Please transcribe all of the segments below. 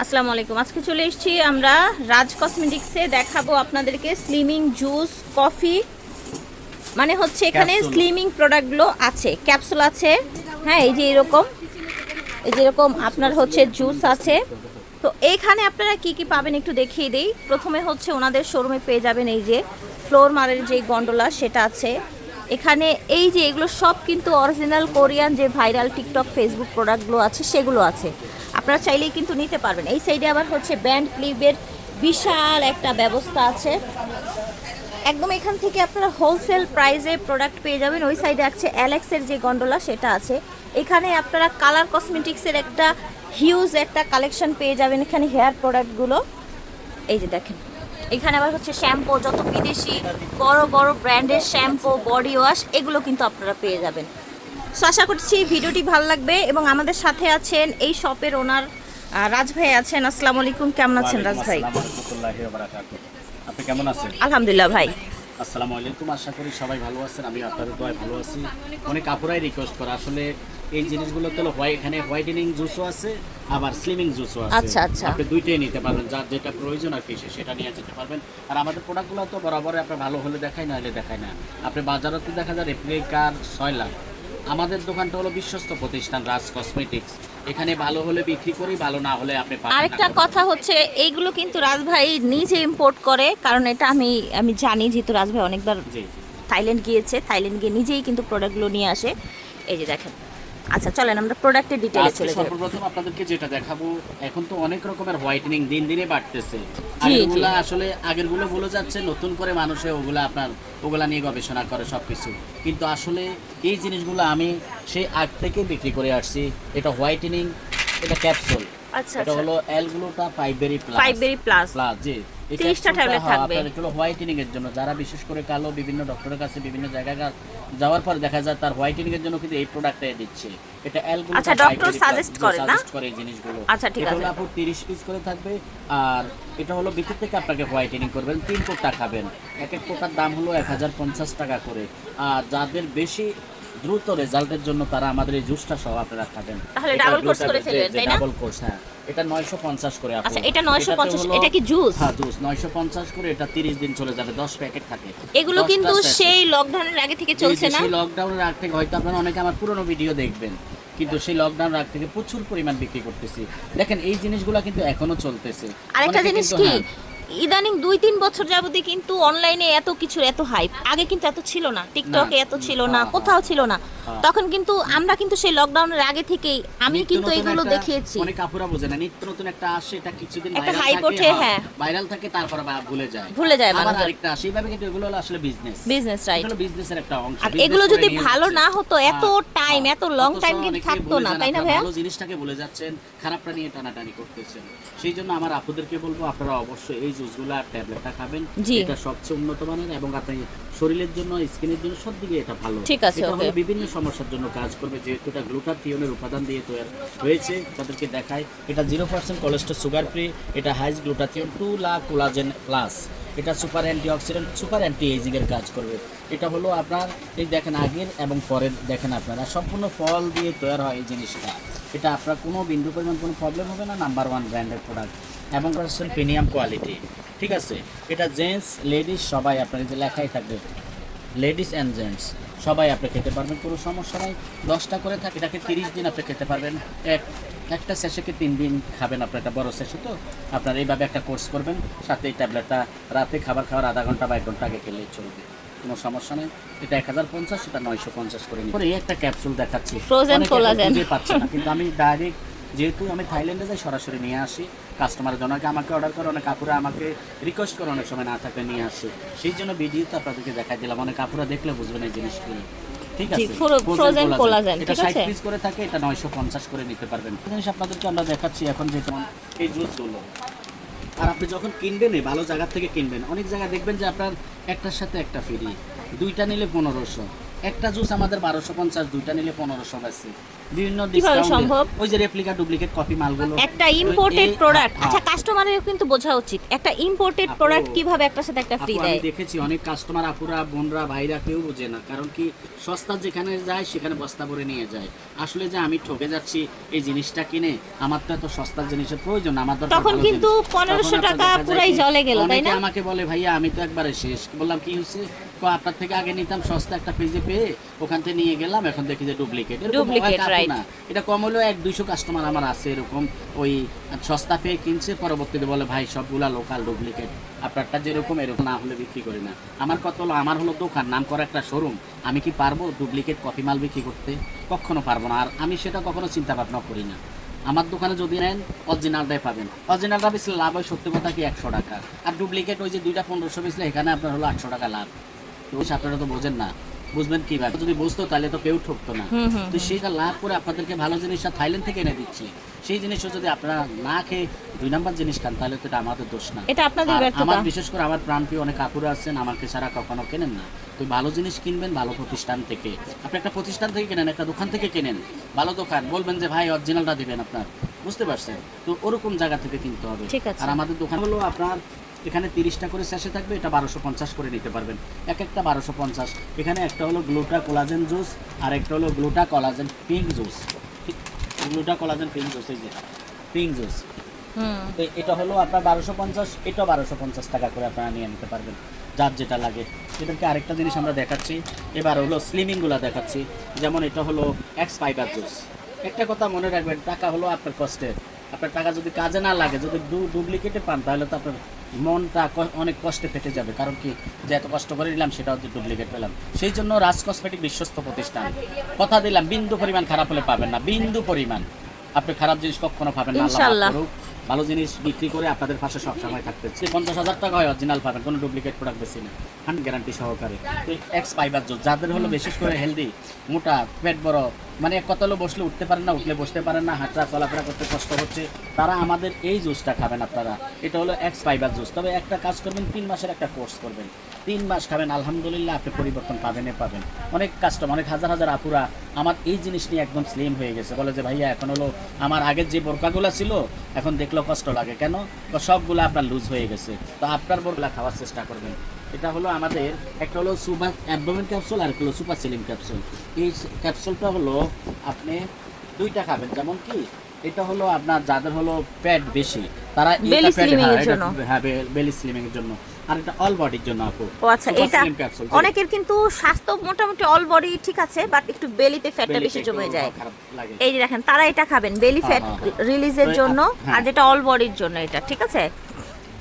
আসসালামু আলাইকুম। আজকে চলে এসেছি আমরা রাজ কসমেটিক্সে, দেখাবো আপনাদেরকে স্লিমিং জুস কফি, মানে হচ্ছে এখানে স্লিমিং প্রোডাক্টগুলো আছে, ক্যাপসুল আছে। হ্যাঁ, এই যে এরকম আপনার হচ্ছে জুস আছে। তো এইখানে আপনারা কি কি পাবেন একটু দেখিয়ে দেই। প্রথমে হচ্ছে ওনাদের শোরুমে পেয়ে যাবেন এই যে ফ্লোর মারের যে গন্ডোলা, সেটা আছে এখানে। এই যে এগুলো সব কিন্তু অরিজিনাল কোরিয়ান যে ভাইরাল টিকটক ফেসবুক প্রোডাক্টগুলো আছে সেগুলো আছে, আপনারা চাইলেই কিন্তু নিতে পারবেন। এই সাইডে আবার হচ্ছে ব্যান্ড ক্লিপের বিশাল একটা ব্যবস্থা আছে, একদম এখান থেকে আপনারা হোলসেল প্রাইসে প্রোডাক্ট পেয়ে যাবেন। ওই সাইডে আছে অ্যালেক্সের যে গন্ডোলা, সেটা আছে। এখানে আপনারা কালার কসমেটিক্সের একটা হিউজ একটা কালেকশন পেয়ে যাবেন এখানে, হেয়ার প্রোডাক্টগুলো। এই যে দেখেন, এখানে আবার হচ্ছে শ্যাম্পু, যত বিদেশি বড় বড় ব্র্যান্ডের শ্যাম্পু, বডি ওয়াশ, এগুলো কিন্তু আপনারা পেয়ে যাবেন। সো আশা করছি ভিডিওটি ভালো লাগবে। এবং আমাদের সাথে আছেন এই শপের ওনার রাজ ভাই আছেন। আসসালামু আলাইকুম, কেমন আছেন রাজ ভাই? আপনি কেমন আছেন? আলহামদুলিল্লাহ ভাই। আসসালামু আলাইকুম, আশা করি সবাই ভালো আছেন। আমি আপনাদের দোয়ায় ভালো আছি। অনেক আপুরাই রিকোয়েস্ট করে, আসলে এই জিনিসগুলো তো এখানে হোয়াইটেনিং জুসও আছে, আবার স্লিমিং জুসও আছে। আচ্ছা আচ্ছা, আপনি দুইটাই নিতে পারবেন, যার যেটা প্রয়োজন আর কি সেটা নিয়ে যেতে পারবেন। আর আমাদের প্রোডাক্টগুলো তো বরাবরই আপনার ভালো হলে দেখায় না হলে দেখায় না। আপনি বাজারে তো দেখা যায় রেপ্লিকার 6 লাখ। আমাদের দোকানটা হলো বিশ্বস্ত প্রতিষ্ঠান রাজ কসমেটিক্স। এখানে ভালো হলে বিক্রি করি, ভালো না হলে আপনি পাবেন না। আরেকটা কথা হচ্ছে এইগুলো কিন্তু রাজ ভাই নিজে ইম্পোর্ট করে, কারণ এটা আমি জানি, যেহেতু রাজ ভাই অনেকবার জি থাইল্যান্ড গিয়েছে, থাইল্যান্ড গিয়ে নিজেই কিন্তু প্রোডাক্টগুলো নিয়ে আসে। এই যে দেখেন। আচ্ছা চলেন আমরা প্রোডাক্টের ডিটেইলে চলে যাই। সর্বপ্রথম আপনাদেরকে যেটা দেখাবো, এখন তো অনেক রকমের হোয়াইটেনিং দিন দিনে বাড়তেছে। জি, আগেরগুলা আসলে আগেরগুলো বলে যাচ্ছে, নতুন করে মানুষে ওগুলা নিয়ে গবেষণা করে সবকিছু। কিন্তু আসলে এই জিনিসগুলো আমি সেই আগ থেকে বিক্রি করে আসছি। এটা হোয়াইটেনিং, এটা ক্যাপসুল। আচ্ছা এটা হলো অ্যালগুলোটা পাইবেরি প্লাস। পাইবেরি প্লাস প্লাস জি, 30টা ট্যাবলেট থাকবে। আপনার এটা হলো হোয়াইটেনিং এর জন্য, যারা বিশেষ করে কালো, বিভিন্ন ডক্টরের কাছে বিভিন্ন জায়গায় যাওয়ার পর দেখা যায় তার হোয়াইটেনিং এর জন্য কিন্তু এই প্রোডাক্টটাই দিচ্ছে। এটা অ্যালগুলো। আচ্ছা, ডক্টর সাজেস্ট করে না? করে এই জিনিসগুলো। আচ্ছা ঠিক এটা আছে। হলো আপু 30 পিস করে থাকবে। আর এটা হলো ভিতর থেকে আপনাকে হোয়াইটেনিং করবেন, 3 কোটা খাবেন। এক এক কোটার দাম হলো 1050 টাকা করে। আর যাদের বেশি দ্রুত রেজাল্টের জন্য তারা আমাদের এই জুসটা সহ আপনারা খাবেন। তাহলে ডাবল কোর্স করে ফেলবেন, তাই না? ডাবল কোর্স, হ্যাঁ। এটা 950 করে আপু। আচ্ছা, এটা 950। এটা কি জুস? হ্যাঁ জুস 950 করে। এটা 30 দিন চলে যাবে, 10 প্যাকেট থাকে। এগুলো 10টা কিন্তু sachet। সেই লকডাউনের আগে থেকে চলছে না? সেই লকডাউনের আগ থেকে হয়তো আপনারা অনেকে আমার পুরনো ভিডিও দেখবেন, কিন্তু সেই লকডাউনের আগ থেকে প্রচুর পরিমাণ বিক্রি করতেছি। দেখেন এই জিনিসগুলো কিন্তু এখনো চলতেছে। আরেকটা অনেকে জিনিস কিন্তু, কি, হ্যাঁ, ইদানিং 2-3 বছর যাবতই কিন্তু অনলাইনে এত কিছু, এত হাইপ। আগে কিন্তু এত ছিল না, টিকটকে এত ছিল না, কোথাও ছিল না। তখন কিন্তু আমরা কিন্তু সেই লকডাউনের আগে থেকেই আমি নিত্য কিন্তু নতুন এগুলো একটা, দেখিয়েছি। অনেক আপুরা বোঝে না, নিত্য নতুন একটা আসে, এটা কিছুদিন একটা ভাইরাল hype থাকে, ওঠে, হ্যাঁ। ভাইরাল থাকে, তারপর আবার ভুলে যায় আবার মানুষ। আরেকটা আসে, এইভাবে। কিন্তু এগুলো হলো আসলে বিজনেস। রাইট। এটা হলো বিজনেসের একটা অংশ। আর business এগুলো করে যদি নিয়ে ভালো যাচ্ছে। না হতো, এত টাইম, এত লং টাইম কিন্তু অনেকেই থাকতো ভুলে না, যান, তাই না আপনারা ভাইয়া? ভালো জিনিসটাকে ভুলে যাচ্ছেন, খারাপটা নিয়ে টানাটানি করতেছেন। সেই জন্য আমার আপুদেরকে বলবো, আপনারা অবশ্যই এই জুসগুলো আর ট্যাবলেটটা খাবেন। জি। এটা সবচেয়ে উন্নত মানের, এবং আপনি শরীরের জন্য, স্কিনের জন্য, সব দিকে এটা ভালো। ঠিক আছে, এটা ওকে। হলো বিভিন্ন সমস্যার জন্য কাজ করবে, যেহেতু এটা গ্লুটাথিওনের উপাদান দিয়ে তৈরি হয়েছে। তাদেরকে দেখায় এটা 0% কোলেস্টেরল, সুগার ফ্রি। এটা high glutathione, 2 lakh collagen plus. এটা super antioxidant, super anti ageing এর কাজ করবে। এটা হলো আপনার, এই দেখেন আগের এবং পরের, দেখেন আপনারা সম্পূর্ণ ফল দিয়ে তৈরি হয় এই জিনিসটা। এটা আপনার কোনো বিন্দু পরিমাণ কোনো প্রবলেম হবে না। নাম্বার 1 ব্র্যান্ডের প্রোডাক্ট এবং প্রিমিয়াম কোয়ালিটি। ঠিক আছে। এটা জেন্টস, লেডিস সবাই, আপনার যে লেখাই থাকবে লেডিস অ্যান্ড জেন্টস সবাই আপনি খেতে পারবেন, কোনো সমস্যা নাই। 10টা করে থাকে, এটাকে 30 দিন আপনি খেতে পারবেন। একটা সেশনকে 3 দিন খাবেন। আপনার একটা বড় সেশন, তো আপনার এইভাবে একটা কোর্স করবেন। সাথে এই ট্যাবলেটটা রাতে খাবার খাওয়ার আধা ঘন্টা বা 1 ঘন্টা আগে খেলেই চলবে, কোনো সমস্যা নেই। এটা 1050, সেটা 950 করে নিন। এই একটা ক্যাপসুল দেখাচ্ছি, ফ্রোজেন কোলাজেন পাচ্ছে না, কিন্তু আমি ডাইরেক্ট, যেহেতু আমি থাইল্যান্ডে যাই, সরাসরি নিয়ে আসি কাস্টমারের জন্য। আমাকে অর্ডার করে, অনেক কাপুরা আমাকে রিকোয়েস্ট করে, অনেক সময় না থাকলে নিয়ে আসি। সেই জন্য ভিডিওতে আপনাদেরকে দেখাই দিলাম, অনেক কাপুরা দেখলে বুঝবেন এই জিনিসগুলো। ঠিক আছে। ফ্রোজেন কোলাজেন, এটা ঠিক আছে। 60 পিস করে থাকে, এটা 950 করে নিতে পারবেন। জিনিস আপনাদেরকে আমরা দেখাচ্ছি এখন, যেটা এই জুসগুলো। আর আপনি যখন কিনবেন, ভালো জায়গা থেকে কিনবেন। অনেক জায়গায় দেখবেন যে আপনার একটার সাথে একটা ফ্রি, 2টা নিলে 1500। একটা জুস আমাদের 1250, 2টা নিলে 1500 আছে। বিভিন্ন কিভাবে discount সম্ভব? ওই যে রেপ্লিকা ডুপ্লিকেট কপি মালগুলো একটা ইম্পোর্টেড এই- প্রোডাক্ট, হ্যাঁ, আচ্ছা কাস্টমারের কিন্তু বোঝা উচিত একটা ইম্পোর্টেড আপু, প্রোডাক্ট কিভাবে একটার সাথে একটা ফ্রি আপু, দেয়। আমি দেখেছি অনেক কাস্টমার আপুরা বোনরা ভাইরা কেউ বোঝে না, কারণ কি সস্তা যেখানে যায় সেখানে বস্তা ভরে নিয়ে যায়। আসলে যে আমি ঠকে যাচ্ছি এই জিনিসটা কিনে, আমার তো এত সস্তার জিনিসের প্রয়োজন, আমার দরকার তখন ভালো কিন্তু জিনিস। 1500 তখন আপনার টাকা দেখা যায় পুরাই কি, জলে গেল, তাই অনেকে না? আমাকে বলে ভাইয়া আমি তো একবারে শেষ। বললাম কি হয়েছে? আপনার থেকে আগে নিতাম সস্তা একটা পেজে পেয়ে, ওখান থেকে নিয়ে গেলাম, এখন দেখি যে ডুপ্লিকেট। Duplicate, right. না, এটা কম হলেও 100-200 কাস্টমার আমার আছে এরকম, ওই সস্তা পেয়ে কিনছে, পরবর্তীতে বলে ভাই সবগুলা লোকাল ডুপ্লিকেট, আপনারটা যেরকম এরকম না হলে বিক্রি করি না। আমার কত হলো, আমার হলো দোকান, নাম করা একটা শোরুম, আমি কি পারবো ডুপ্লিকেট কপি মাল বিক্রি করতে? কখনো পারবো না, আর আমি সেটা কখনো চিন্তা ভাবনা করি না। আমার দোকানে যদি নেন অরিজিনালটাই পাবেন, অরিজিনালটা বেশি লাভ হয় সত্যি কথা কি 100 টাকা, আর ডুপ্লিকেট ওই যে 2টা 1500 বেচলে এখানে আপনার হলো 800 টাকা লাভ। তো আপনারা তো বোঝেন না, বুঝবেন কিভাবে? যদি বুঝতো তাহলে তো কেউ ঠকতো না। তো সেইটা লাভ করে আপনাদেরকে ভালো জিনিসটা থাইল্যান্ড থেকে এনে দিচ্ছি, সেই জিনিসও যদি আপনারা না খেয়ে 2 নাম্বার জিনিস খান তাহলে তো এটা আমাদের দোষ না। এটা আপনাদের আর ব্যর্থতা। আমার বিশেষ করে আমার প্রাণপ্রিয় অনেক কাকুরা আছেন, আমাকে ছাড়া কখনো কেনেন না। তো ভালো জিনিস কিনবেন ভালো প্রতিষ্ঠান থেকে। আপনি একটা প্রতিষ্ঠান থেকে কেনেন, একটা দোকান থেকে কেনেন, ভালো দোকান, বলবেন যে ভাই অরিজিনালটা দিবেন আপনার, বুঝতে পারছেন? তো ওরকম জায়গা থেকে কিনতে হবে। ঠিক আছে। আর আমাদের দোকান হলো আপনার এখানে 30টা করে স্যাশে থাকবে, এটা 1250 করে নিতে পারবেন, এক একটা 1250। এখানে একটা হলো গ্লুটা কোলাজেন জুস, আর একটা হলো গ্লুটা collagen pink juice. গ্লুটা collagen pink juice, এই যে পিঙ্ক জুস, তো এটা হলো আপনার 1250, এটা 1250 টাকা করে আপনারা নিয়ে নিতে পারবেন, যার যেটা লাগে। এদেরকে আরেকটা জিনিস আমরা দেখাচ্ছি, এবার হলো স্লিমিংগুলো দেখাচ্ছি। যেমন এটা হলো এক্স ফাইবার জুস। একটা কথা মনে রাখবেন, টাকা হলো আপনার কষ্টের, আপনার টাকা যদি কাজে না লাগে, যদি ডুপ্লিকেটে পান, তাহলে তো আপনার মনটা অনেক কষ্টে ফেটে যাবে। কারণ কি, যে এত কষ্ট করে নিলাম সেটা হচ্ছে ডুপ্লিকেট পেলাম। সেই জন্য রাজ কসমেটিক বিশ্বস্ত প্রতিষ্ঠান, কথা দিলাম বিন্দু পরিমাণ খারাপ হলে পাবেন না, বিন্দু পরিমাণ আপনি খারাপ জিনিস কখনো পাবেন না। আল্লাহ ইনশাআল্লাহ। মাফ করুক। ভালো জিনিস বিক্রি করে আপনাদের পাশে সবসময় থাকতে 50,000 টাকা হয় অরিজিনাল পাবেন, কোনো ডুপ্লিকেট প্রোডাক্ট বেশি না, 100 গ্যারান্টি সহকারে। তো এক্স ফাইবার জুস, যাদের হলো বিশেষ করে হেলদি, মোটা, পেট বড়, মানে কত হলো বসলে উঠতে পারেন না, উঠলে বসতে পারেন না, হাঁটা চলাফেরা করতে কষ্ট হচ্ছে, তারা আমাদের এই জুসটা খাবেন আপনারা। এটা হলো এক্স ফাইবার জুস। তবে একটা কাজ করবেন, 3 মাসের একটা কোর্স করবেন, 3 মাস খাবেন, আলহামদুলিল্লাহ আপনি পরিবর্তন পাবেনই পাবেন। অনেক কাস্টমার, অনেক হাজার হাজার আপুরা আমার এই জিনিস নিয়ে একদম স্লিম হয়ে গেছে, বলে যে ভাইয়া এখন হলো আমার আগের যে বোরকাগুলো ছিল এখন দেখলেও কষ্ট লাগে, কেন? তো সবগুলো আপনার লুজ হয়ে গেছে। তো আপনার বোরকা খাওয়ার চেষ্টা করবেন। এটা হলো আমাদের একটা হলো সুপার অ্যাবডোমেন ক্যাপসুল, আর একটা হলো সুপার সিলিম ক্যাপসুল। এই ক্যাপসুলটা হলো আপনি 2টা খাবেন। যেমন কি, এটা হলো আপনার যাদের হলো পেট বেশি, তারা Belly slimming এর জন্য। হ্যাঁ, বেলি স্লিমিং এর জন্য, আর এটা অল বডির জন্য আপু। ও আচ্ছা, Super এটা Slim capsule, অনেকের কিন্তু স্বাস্থ্য মোটামুটি অল বডি ঠিক আছে, বাট একটু বেলিতে ফ্যাটটা belly বেশি তে জমে একটু যায়। খারাপ লাগে। এই যে দেখেন, তারা এটা খাবেন বেলি ফ্যাট রিলিজের তো জন্য, হ্যাঁ। আর যেটা অল বডির জন্য এটা, ঠিক আছে?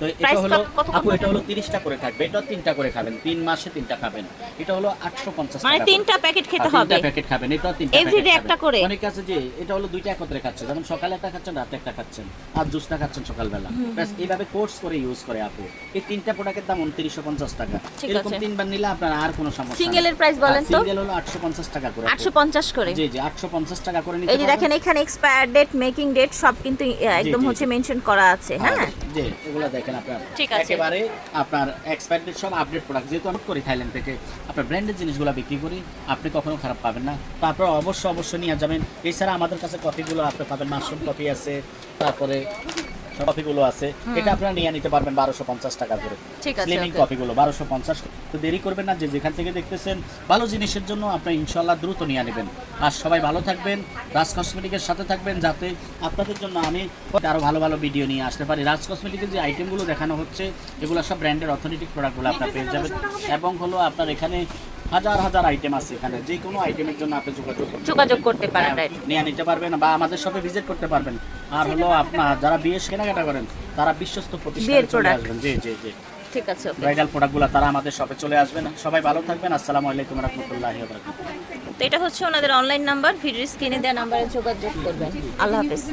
তো এটা Price হলো কত আপু, এটা হলো 30টা করে থাকবে, এটা 3টা করে খাবেন, 3 মাসে 3টা খাবেন। এটা হলো 850 টাকা, মানে 3টা প্যাকেট খেতে হবে, 3টা প্যাকেট খাবেন, এটা 3টা Everyday একটা করে? অনেক আছে যে এটা হলো 2টা একত্রে খাচ্ছে, যেমন সকালে একটা খাচ্ছেন, রাতে একটা খাচ্ছেন, আর জুসটা খাচ্ছেন সকালবেলা, ব্যাস এইভাবে কোর্স করে ইউজ করে আপু। এই 3টা প্রোডাক্টের দাম 2950 টাকা। ঠিক এরকম আছে। 3বার নিলে আপনার আর কোনো সমস্যা সিঙ্গেলের প্রাইস বলেন তো? সিঙ্গেল হলো 850 টাকা করে আপু। 850 করে। জি জি, 850 টাকা করে নিতে এই যে পারবেন। দেখেন এখানে এক্সপায়ার ডেট, মেকিং ডেট সব কিন্তু একদম জি, হচ্ছে জি। মেনশন করা আছে, হ্যাঁ? জি, এগুলো দেখেন আপনার ঠিক আছে। একেবারে আপনার এক্সপায়ার ডেট সব আপডেট প্রোডাক্ট, যেহেতু আমি করি থাইল্যান্ড থেকে, আপনার ব্র্যান্ডেড জিনিসগুলো বিক্রি করি, আপনি কখনো খারাপ পাবেন না। তো আপনারা অবশ্যই নিয়ে যাবেন। এছাড়া আমাদের কাছে কফিগুলো আপনি পাবেন, মাশরুম কফি আছে, তারপরে কফিগুলো আছে, এটা আপনারা নিয়ে নিতে পারবেন 1250 টাকা করে। ঠিক আছে, স্লিমিং okay. কফিগুলো 1250। তো দেরি করবেন না, যে যেখান থেকে দেখতেছেন, ভালো জিনিসের জন্য আপনি ইনশাআল্লাহ দ্রুত নিয়ে নেবেন। আর সবাই ভালো থাকবেন, রাজ কসমেটিকের সাথে থাকবেন, যাতে আপনাদের জন্য আমি আরো ভালো ভালো ভিডিও নিয়ে আসতে পারি। রাজ কসমেটিকের যে আইটেমগুলো দেখানো হচ্ছে, এগুলো সব ব্র্যান্ডের অথেন্টিক প্রোডাক্টগুলো আপনারা পেয়ে যাবেন, এবং হলো আপনার এখানে হাজার হাজার আইটেম আছে, এখানে যে কোনো আইটেমের জন্য আপনি যোগাযোগ করতে পারেন, হ্যাঁ, right? নিয়ে নিতে পারবেন, বা আমাদের শপে ভিজিট করতে পারবেন। আর হলো আপনার যারা বিয়ে কেনাকাটা করেন, তারা বিশ্বস্ত প্রতিষ্ঠানে বিয়ের চলে product। আসবেন। জি জি জি, ঠিক আছে, okay. ব্রাইডাল প্রোডাক্টগুলো তারা আমাদের শপে চলে আসবেন। সবাই ভালো থাকবেন। আসসালামু আলাইকুম রাহমাতুল্লাহি ওয়া বারাকাতুহু। তো এটা হচ্ছে ওনাদের অনলাইন নাম্বার, ভিডিও স্ক্রিনে দেওয়া নাম্বারে যোগাযোগ করবেন। আল্লাহ হাফেজ।